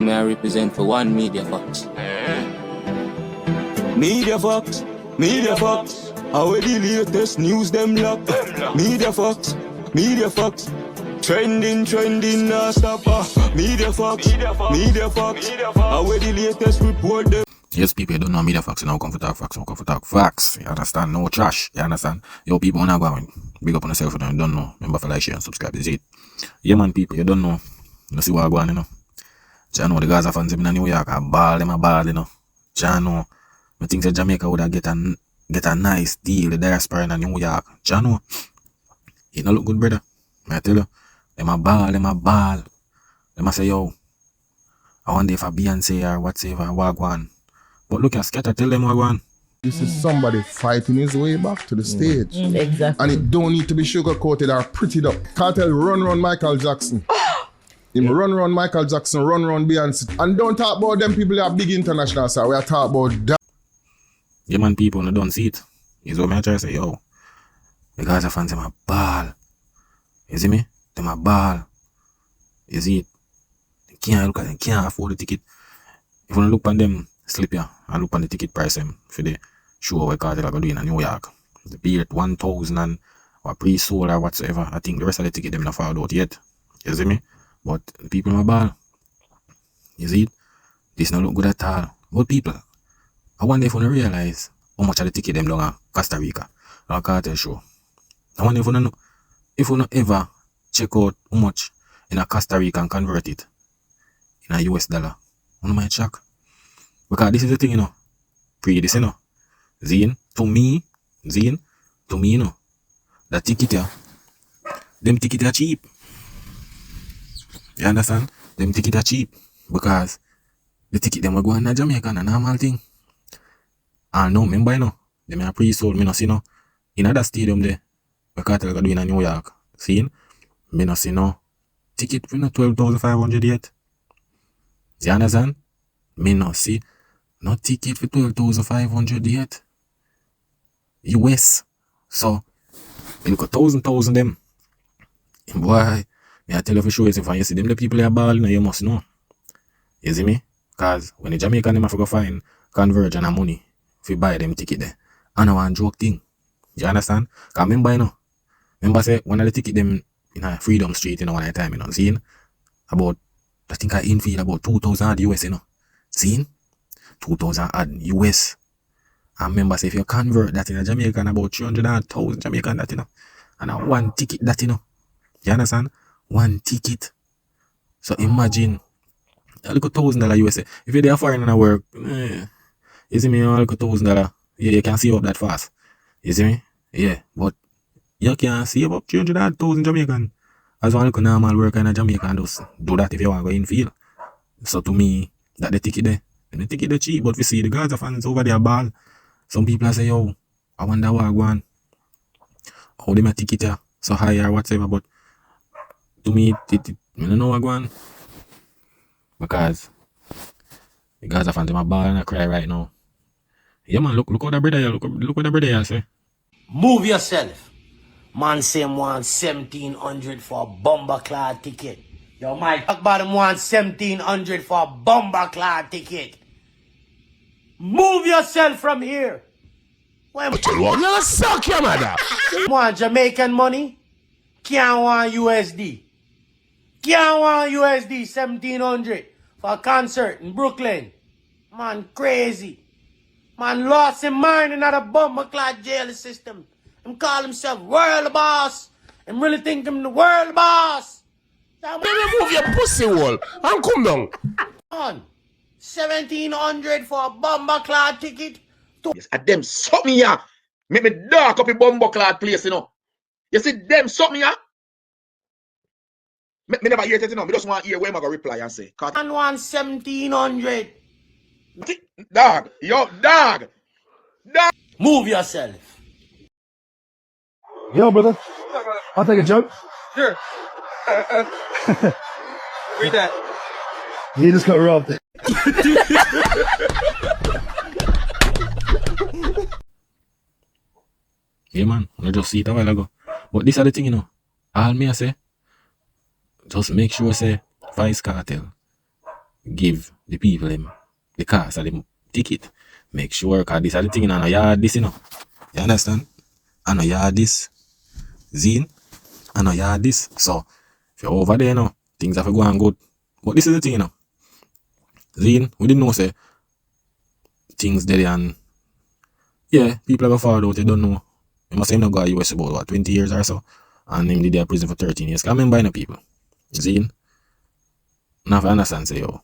May I represent for one Media Fox. Media Fox, Media Fox. How the latest news them lock. Media Fox, Media Fox. Trending, nah stop. Media Fox, Media Fox. How the latest report them. Yes, people, you don't know Media Fox, you now come for talk facts, you come for talk facts. You understand? No trash, you understand? Yo, people, wanna go and big up on yourself, you don't know. Remember for like, share, and subscribe, is it? Yeah, man, people, you don't know. You see what I go on, you know? You know, the Gaza fans in New York, I ball, you know? You know, I think that Jamaica would have get a nice deal, the diaspora in New York. You know, it no look good, brother. I tell you, them a ball. Them a say, yo, I wonder if a Beyonce or whatever, Wagwan. But look at Scatter, tell them Wagwan. This is somebody fighting his way back to the stage. Exactly. And it don't need to be sugar-coated or prettied up. Kartel run Michael Jackson. Him run Michael Jackson, run Beyonce. And don't talk about them people that are big international, sir. We are talking about that. Yeah, man, people no don't see it. Is what I try to say, yo. The Gaza fans, them a ball. You see me? Them a ball. You see it? They can't afford the ticket. If you look on them, slip here, and look on the ticket price for the show where Kartel are going to do in New York. The be it 1,000 and or pre-sold or whatsoever. I think the rest of the ticket them not found out yet. You see me? But the people in my ball. You see it? This not look good at all. But people, I wonder if you realize how much of the ticket them down at Costa Rica or Kartel show. I wonder if you know, if you not ever check out how much in a Costa Rica and convert it in a US dollar. You might shock. Because this is the thing, you know. This, you know. Zine, to me, you know. The ticket here, them ticket are cheap. You understand? Them ticket are cheap. Because the ticket them will go on a Jamaican, a normal thing. And no, remember, you know, them are pre-sold, me no see no. In other stadium there, where Kartel are doing in New York. See? Me no see no. Ticket for no 12,500 yet. You understand? Me no see no ticket for 12,500 yet. US. So, you look at thousand them. And boy, me I tell you for sure, if you see them the people are balling, you must know. You see me? Cause when the Jamaican them have to go find conversion and money if you buy them ticket there. And I want joke thing. You understand? Cause remember, you know. Remember say one of the ticket them in a Freedom Street, you know, one at a time, you know, seeing about, I think I infield about 2,000 US, you know. Seeing? 2,000 US. And remember, say if you convert that in a Jamaican, about 300,000 Jamaican, that, you know. And a one ticket that, you know. You understand? One ticket. So imagine, look at $1,000 USA. If you're there foreign and work, you see me, look at $1,000. Yeah, you can save up that fast. You see me? Yeah, but you can save up 300,000 Jamaican. As one look normal work in a Jamaican, just do that if you want to go in field. So to me, that the ticket there. And the ticket is cheap, but we see the Gaza fans over there ball. Some people say, yo, I wonder what I want. How they my ticket here so high or whatever, but to me, I don't know what I want. Because the Gaza fans my ball and I cry right now. Yeah man, look what the brother here, look what the brother here say. Move yourself. Man say him want 1,700 for a bomber clad ticket. Yo, Mike, talk about him want 1,700 for a bomber clad ticket. Move yourself from here. You suck your mother. Want Jamaican money? Can't want USD. Can't want USD 1,700 for a concert in Brooklyn. Man, crazy. Man lost his mind in that bomber clad jail system. Him call himself world boss. Him really think him the world boss. Baby, move your pussy hole and come down. On 1,700 for a bomber clad ticket. Yes, and them suck me here. Make me dark up a bomber clad place, you know. You see, them suck me here. Me never hear that, you know. Me just want to hear where I go reply and say. Man want 1,700. Dog, yo, dog. Move yourself. Yo, brother. I'll take a joke. Sure. Read that. He just got robbed. Yeah man, I just see it a while ago. But this is the thing, you know. All me I say, just make sure say Vybz Kartel give the people them the cost of the ticket. Make sure, cause this are the thing, and I yard this, you know. You understand? I know yard this. Zine, I know yard this. So if you're over there, you know, things have to go on good. But this is the thing, you know. Zine, we didn't know say things there and yeah, people have followed out, they don't know. You must say him not go to US about what, 20 years or so. And him did their prison for 13 years. Cause I remember no people. Zine. Now if I understand say yo.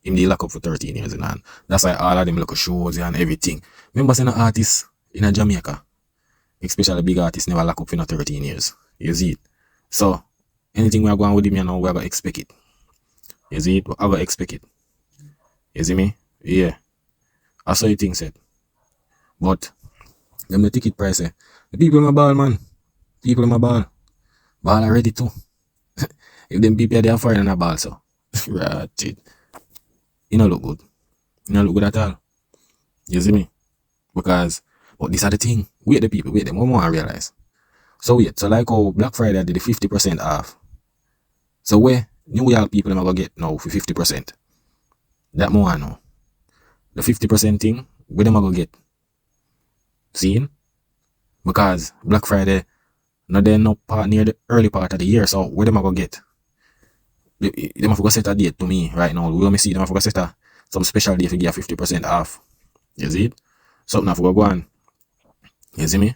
Him did lock up for 13 years and that's why all of them look shows and everything. Remember saying an artist in a Jamaica, especially big artists never lock up for 13 years. You see it? So anything we are going with him, you know, we are gonna expect it. You see it? We are gonna expect it. You see me? Yeah. I saw you thing said. But them the ticket price, the people in my ball, man. People in my ball. Ball are ready too. If them people they are foreign in a ball, so right. You don't look good. You don't look good at all. You see me? Because but these are the thing. Wait the people, wait them. What more I realize. So wait, so like how Black Friday did the 50% off. So where New York people are gonna get now for 50%. That more I know. The 50% thing, where them are gonna get? Seeing? Because Black Friday, not there no part near the early part of the year, so where them are gonna get? Them have to set a date to me right now. We want me see them have to set a some special day if you get 50% off. You see it? Something have to go on. You see me?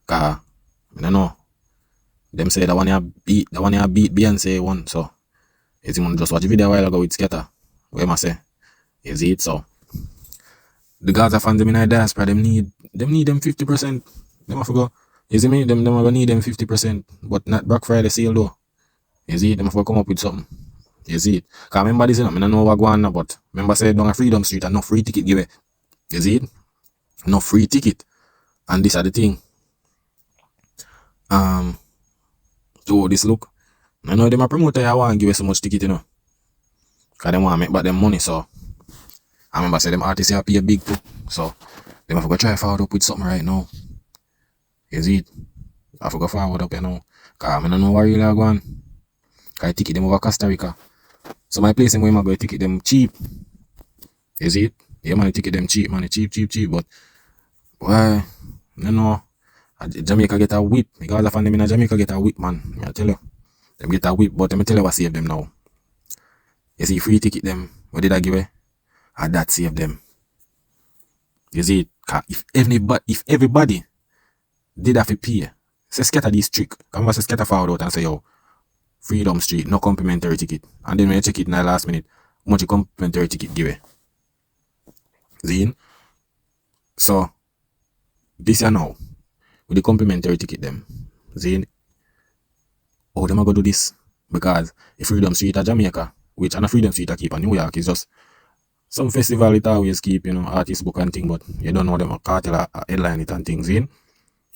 Cause I don't know. Them say that one here beat Beyonce one, so you see, just watch the video a while ago with Scatter. What am I say? You see it? So the Gaza fans them in the diaspora, them need them 50%. Them have to go. You see me? Them are gonna need them 50%, but not Black Friday sale though. You see, them have to come up with something. You see it? Cause remember this, I don't know what going on, but remember say down a Freedom Street and no free ticket give it. You see it? No free ticket. And this are the thing. So this look. I know them a promoter I want to give us so much ticket, you know. Cause them want to make back them money, so I remember say them artists here pay big too. So them have to go try forward up with something right now. You see it? I have to go forward up, you know. Cause I don't know what really are going. Cause I ticket them over Costa Rica. So my place them where I go ticket them cheap. You see it? Yeah man, ticket them cheap, man. Cheap. But why? You know, Jamaica get a whip. Because I find them in Jamaica get a whip, man. I tell you. Them get a whip, but let me tell you what save them now. You see, free ticket them. What did I give away? And that save them. You see, if everybody did have to pay, say scatter this trick. Come on, say scatter forward out and say, yo, Freedom Street, no complimentary ticket. And then when you check it in the last minute, how much a complimentary ticket give away? See? So, this year now, with the complimentary ticket them, see? Oh, them are going to do this. Because if Freedom Street at Jamaica, which and a Freedom Street I keep in New York, is just some festival it always keep, you know, artist book and thing, but you don't know them a Kartel a headline it and things, see?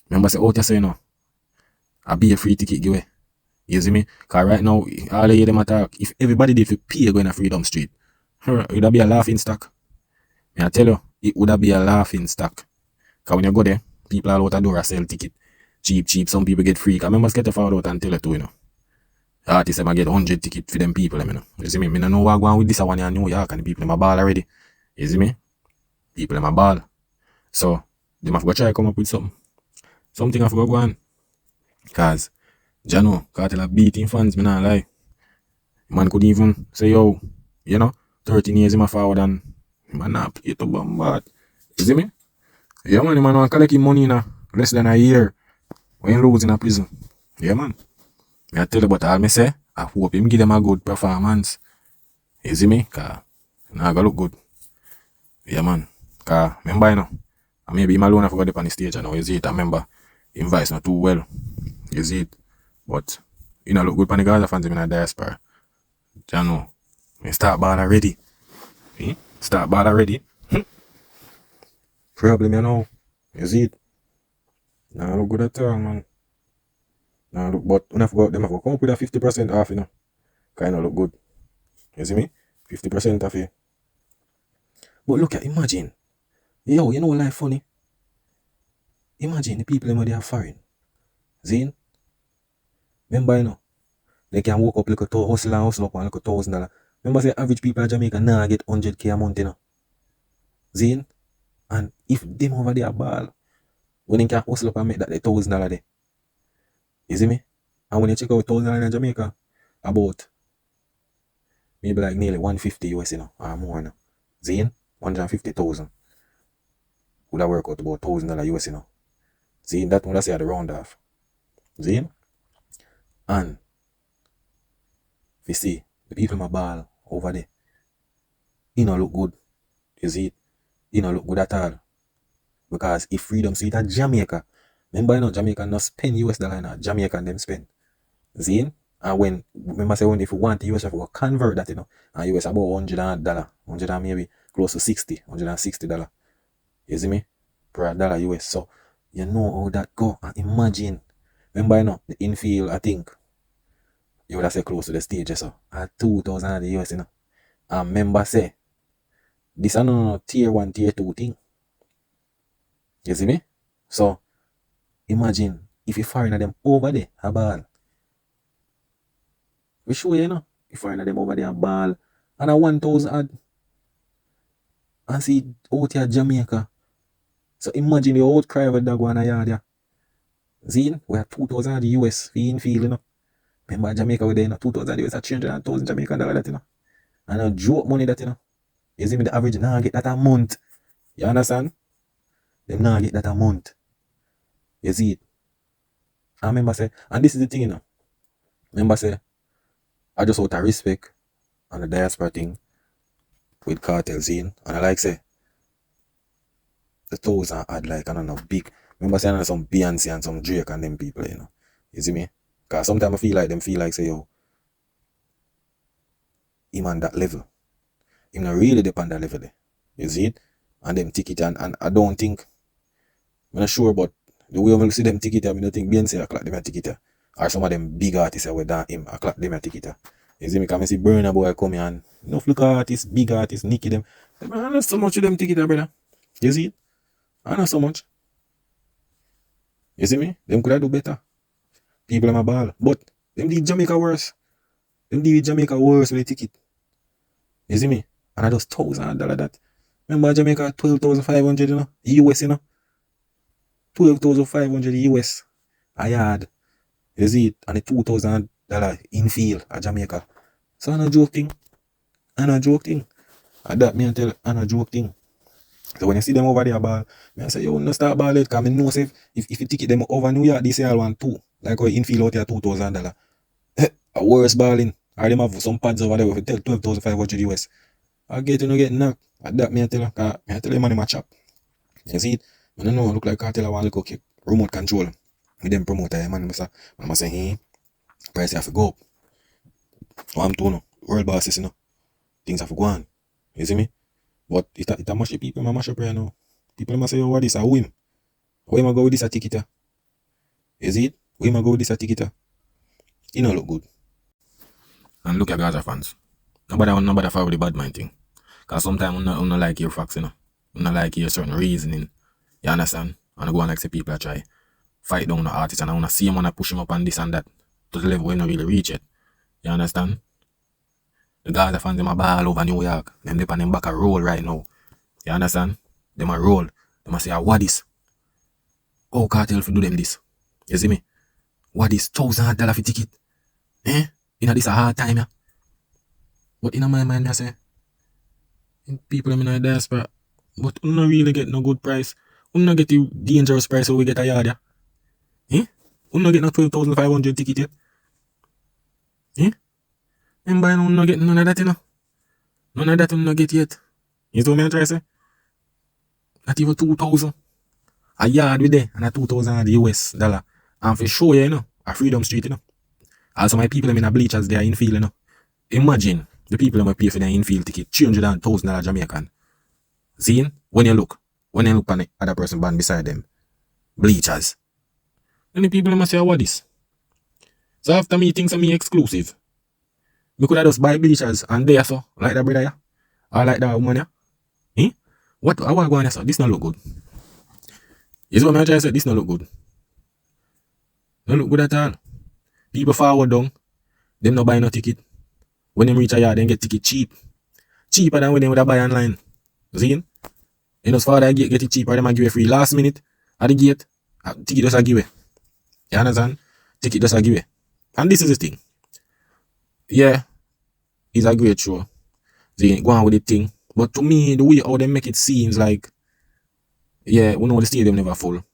Remember say out you say no, I be a free ticket giveaway. You see me? Cause right now, all of them attack, if everybody did for pay going to Freedom Street, it would be a laughing stock. And I tell you, it would be a laughing stock. Cause when you go there, people all out the door sell ticket. Cheap. Some people get free. Cause I remember get the forward out and tell you too, you know. Artists them get 100 tickets for them people, you know. You see me? I don't know what going with this one in New York and the people in my ball already. You see me? People in my ball. So, they have to go try to come up with something. Something have to go on. Cause, Jano, Kartel beating fans, me not lie. Man could even say, yo, you know, 13 years in my forward and man not play to bombard. You see me? Yeah man, man want to collect him money in less than a year when he lose in a prison. Yeah man. I tell you about all me say, I hope him give them a good performance. You see me? Cause now gonna look good. Yeah man. Cause remember you know, and maybe him alone I forgot on the stage and now you see it. I remember him voice not too well. You see it. But you know look good on the Gaza fans in the diaspora. You know. Start ball already. Start ball already. Problem you know. You see it. Nah look good at all man. Nah look but when I forgot them I come up with a 50% off, you know. Kinda look good. You see me? 50% off it. But look at imagine. Yo, you know what life funny? Imagine the people when they are foreign. Zine? Remember you know? They can walk up like a hustle up on like $1,000. Remember say average people in Jamaica now get 100k a month, you know. Zine? And if them over there ball, when they can hustle up and make that $1,000 there. You see me? And when you check out $1,000 in Jamaica, about maybe like nearly 150 US, you know, or more now. Zine? 150,000. Would have worked out about $1,000 US, you know. Zine, that one I say at the round off. Zine? And if you see the people in my ball over there, it don't look good. You see it? It don't look good at all. Because if freedom see it at Jamaica, remember you know Jamaica not spend US dollar now, Jamaican them spend. See? And when remember say when if you want the US, you have to convert that, you know. And US about $100, 100 and maybe close to $60. You see me? Per dollar US. So you know how that go. And imagine. Remember you know the infield, I think you would have said close to the stage, so at 2,000 the US, you know. And remember say this is no tier 1, tier 2 thing. You see me? So imagine if you foreigner them over there a ball. We show you know, if foreigner them over there a ball and a 1,000 odd and see out here Jamaica. So imagine the outcry with that one a yard there. See, we have 2,000 the US for infield, you know. Remember Jamaica with there, you know, 2,000 US at 300,000 Jamaican dollar that, you know. And a joke money that, you know. You see me, the average now get that a month. You understand? Them now get that a month. You see it? I remember say, and this is the thing, you know. Remember say, I just out of respect on the diaspora thing with Kartel scene. And I like say, the toes are odd like, I don't know, big. Remember saying some Beyonce and some Drake and them people, you know. You see me? Because sometimes I feel like them feel like say, yo, him on that level. Him not really depend that level there. You see it? And them ticket and I don't think, I'm not sure, but the way I see them ticket, I don't think Beyonce a clock them a ticket. Or some of them big artists with that him a clock them a ticket. You see me? Because I see Burna Boy come here and enough look artists, big artists, Nicky them. I know so much of them ticket, brother. You see it? I know so much. You see me? Them could have do better. People in my ball. But them did Jamaica worse. Them did Jamaica worse with the ticket. You see me? And I just $1,000 that. Remember Jamaica 12,500, you know? US, you know? 12,500 US a yard. You see it? And the $2,000 infield at Jamaica. So I'm not joke thing. I'm not joke thing. And that me I tell I'm not joke thing. So when you see them over there ball, I say, yo, no start ball it, because I know if you ticket them over New York, they say I want two. Like how infield out here $2,000. A worse balling. Or them have some pads over there with 12,500 US. I get get knocked. At that me I tell you, because I tell you man in my chop. You see it? I don't know, look like Kartel I want to look okay. Remote control. With them promoter, man, I say, hey, price have to go up. What I'm doing, world bosses, you know. Things have to go on. You see me? But it a mash people, I mash up right now. People must say, oh, what is a win? Where am I go with this a ticket? You see it? Where am I go with this a ticket? It don't look good. And look at Gaza fans. Nobody follow the bad mind thing. Because sometimes I'm not like your facts, you know. I'm not like your certain reasoning. You understand? And I go on like say people try fight down the artist and I wanna see him and I push him up on this and that to the level where not really reach it. You understand? The Gaza fans them a ball over New York. Them dip on them back a roll right now. You understand? Them a roll. Them a say, what this? Oh, Kartel for do them this. You see me? What this $1,000 for ticket? Eh? You know this a hard time, yeah? But in my mind I say, people in the diaspora, but we not really get no good price. We not get the dangerous price so we get a yard, yeah? Eh? We not get no 12,500 ticket yet. Eh? And by now we not get none of that, you know. None of that we not get yet. You see what I'm trying to say? Not even 2,000. A yard with there and a 2,000 US dollar. And for sure, you know, a Freedom Street, you know. Also my people in a bleachers they are infield, you know. Imagine the people who pay for their infield ticket, $300,000 Jamaican. See? When you look on the other person band beside them, bleachers. Then the people must say, what this? So after me things are me exclusive. We could have just buy bleachers and there so, like that brother, yeah? Or like that woman, yeah? Eh? What I want to go on here, so this not look good. You see what I'm trying to say? This not look good. Don't look good at all. People forward down, them not buy no ticket. When them reach a yard, then get ticket cheap. Cheaper than when they would have buy online. See? You know, as far as get it cheaper, them a give it free last minute at the gate. Ticket just a give it. You understand? Ticket just a give it. And this is the thing. Yeah, it's a great show. See, go on with the thing. But to me, the way how they make it seems like, yeah, we know the stadium never full.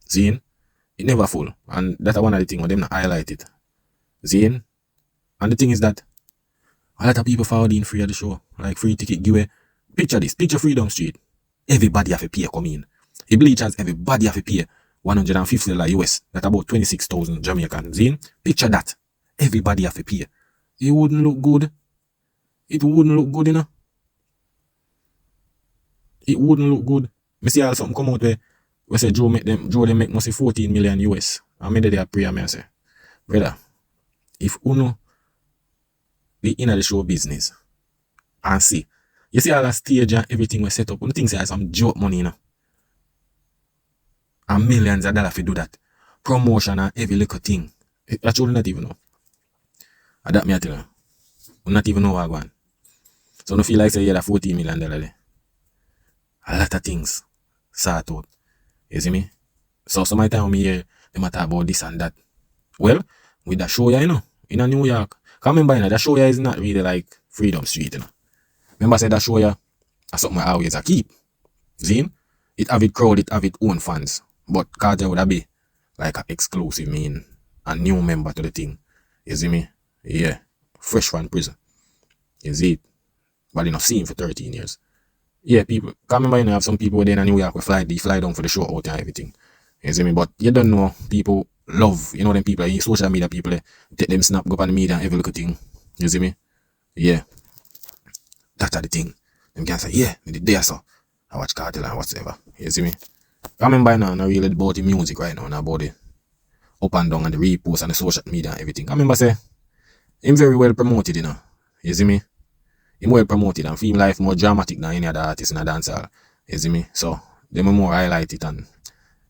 See? It never full. And that's one of the things where them not highlight it. See? And the thing is that a lot of people forward in free of the show. Like free ticket giveaway. Picture this. Picture Freedom Street. Everybody have to pay come in. The bleachers, everybody have to pay $150 US. That's about 26,000 Jamaican. See? Picture that. Everybody have to pay. It wouldn't look good. It wouldn't look good, you know. It wouldn't look good. Me see all something come out where we say Joe them make mostly 14 million US. I mean they are pray and I say, brother, if uno be in the show business and see, you see all the stage and everything we set up, one thing say some joke money, you know. And millions of dollars to do that. Promotion and every little thing. Actually not even know. And that me I tell you. We not even know what I want. So no feel like say yeah that $14 million there. A lot of things sort out. You see me? So some of the time me hear them talk about this and that. Well, with that show, you know, in New York. Cause remember, you know, that show is not really like Freedom Street, you know. Remember I said that show is something I always keep. See? It have it crowd, it have its own fans. But Kartel would be like an exclusive mean a new member to the thing. You see me? Yeah. Fresh from prison. You see it? But you know, seen for 13 years. Yeah, people. Can't remember, you know, have some people there in New York who fly down for the show out and everything. You see me? But you don't know, people love, you know, them people, social media people, take them snap, go up on the media and every little thing. You see me? Yeah. That's the thing. Them can say, yeah, me did there, so I watch Kartel and whatever. You see me? I remember now, not really about the music right now, not about the up and down and the repost and the social media and everything. I remember say, him very well promoted, you know. You see me? Him well promoted and feel life more dramatic than any other artist in a dancehall. You see me? So, them more highlight it and,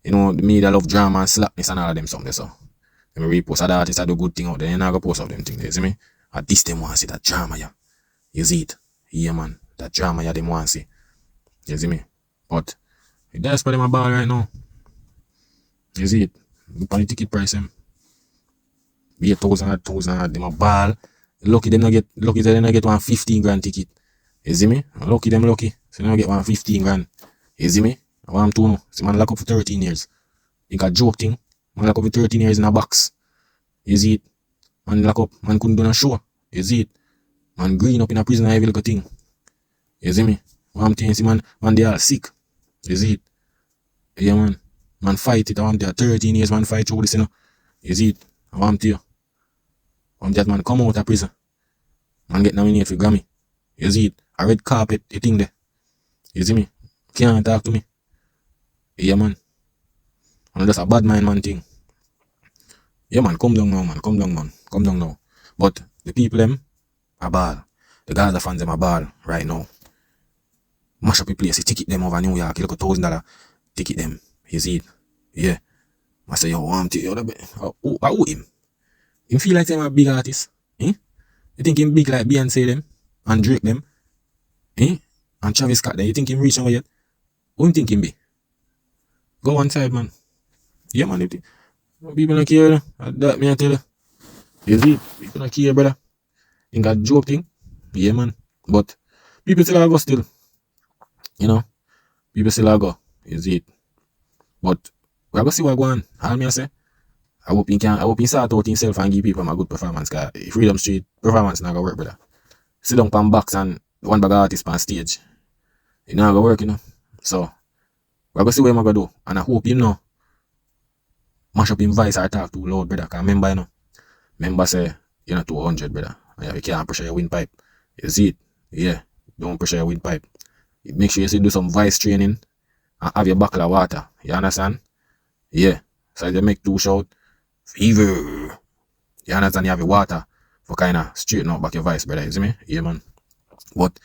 you know, the media love drama and slapness and all of them something, so. Them repost other artists that do good thing out there, and I go post of them things, you see me? At this them want to see that drama, yeah. You see it? Yeah, man. That drama, yeah, them want to see. You see me? But, it does for them a ball right now. You see it? Look on the ticket price, them. Be 1,000, them a ball. Lucky them not get 1 15 grand ticket. You see me? Lucky them lucky. So they don't get 1 15 grand. You see me? I want to know. See man lock up for 13 years. You got joke thing. Man lock up for 13 years in a box. You see it? Man lock up. Man couldn't do no show. You see it? Man green up in a prison and every little thing. You see me? One thing, see man they all sick. You see it? Yeah man. Man fight it. I want to 13 years man fight through this, you know. You see it? I want to. That man come out of prison. Man get nominated for Grammy. You see it? A red carpet, the thing there. You see me? Can't talk to me. Yeah man. And that's a bad mind man thing. Yeah man, come down now man. Come down man. Come down now. But the people them are ball. The Gaza fans them are ball right now. Mash up the place, you ticket them over New York, you look $1,000 ticket them. You see it? Yeah. I say yo, I'm to who him? Him feel like them a big artist. Eh? You think him big like Beyonce them? And Drake them? Eh? And Travis Scott them? You think him reach over yet? Who you think him be? Go one side, man. Yeah, man. You think people don't care. That me I tell you. You see? People don't care, brother. Think a joke thing? Yeah, man. But people still go still. You know? People still go. You see it? But we're going to see what go on. All me I say. I hope he sort out himself and give people a good performance. Cause Freedom Street performance not gonna work, brother. Sit down on box and one bag of artists on stage. It not gonna work, you know. So we're gonna see what I'm gonna do. And I hope him know mash up him voice or talk too loud, brother. Cause remember, you know. Remember say you're not 200, brother. Yeah, you can't pressure your windpipe. You see it? Yeah. Don't pressure your windpipe. Make sure you do some voice training and have your buckle of water. You understand? Yeah. So if you make 2 shout, fever. You understand? You have your water for kind of straighten out back your voice, brother. You see me? Yeah, man. But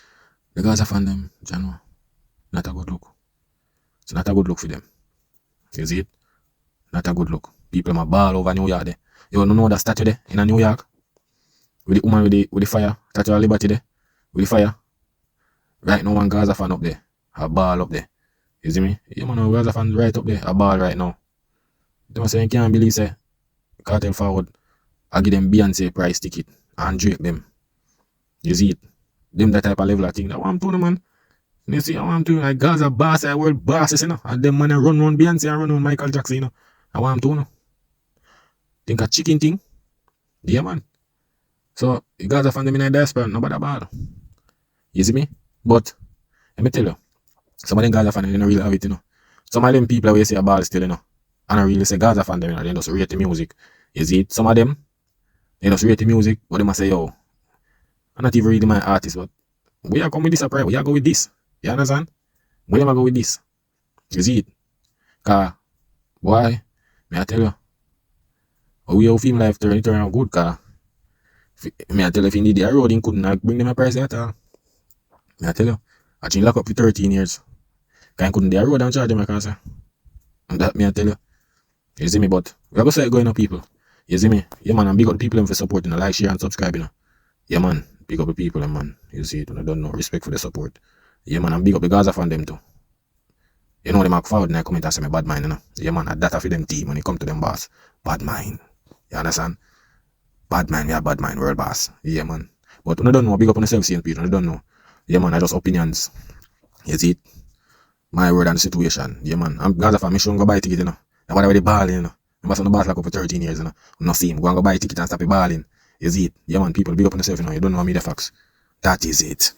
the Gaza fan them, Jano, not a good look. It's not a good look for them. You see it? Not a good look. People my ball over New York there. You don't know that statue there in New York? with the woman with the fire, Statue of Liberty there, with the fire. Right now, one Gaza fan up there, a ball up there. You see me? Yeah, man, Gaza fan right up there, a ball right now. They must say, you can't believe, say, Kartel forward, I give them Beyonce price ticket and Drake them. You see it? Them that type of level of thing. That want to do, man. You see, I want to like Gaza boss, world bosses, you know. And them man run Beyonce and run Michael Jackson, you know. I want to, you know. Think a chicken thing. Yeah, man. So, you Gaza fan them in a diaspora, nobody bad. You see me? But, let me tell you, some of them Gaza fan, they don't really have it, you know. Some of them people always say a ball still, you know. And I really say Gaza fan them, you know, they just rate the music. You see it? Some of them, they just rate the music, but they must say, yo, I'm not even really my artist, but we are going with this surprise. We are going with this. You understand? We are go with this. You see it? Cause, boy, may I tell you, we have film life turn it around good, cause may I tell you, if you need the road, you couldn't bring them a price at all. May I tell you, I think lock up for 13 years. Cause I couldn't the road and charge them, because and that may I tell you. You see me? But we are going to say going up, people. You see me? Yeah, man, and big up the people for supporting, you know, like, share, and subscribe, you know. Yeah, man, big up the people, man. You see it, and I don't know, respect for the support. Yeah, man, and big up the Gaza fan them too. You know, them are forward and I come and say me bad mind, you know. Yeah, man, I data for them team when it come to them boss. Bad mind. You understand? Bad mind, we are bad mind, world boss. Yeah, man. But when I don't know, big up on the self-seen people, I don't know. Yeah, man, I just opinions. You see it? My word and the situation. Yeah, man. I'm Gaza fan, me shouldn't go buy ticket, you know. And whatever they balling, you know. I'm on the boss like up for 13 years, you know. I'm not see him. Go and go buy a ticket and stop it balling. You see it? Yeah, man, people, big up on yourself, you know. You don't know me the facts. That is it.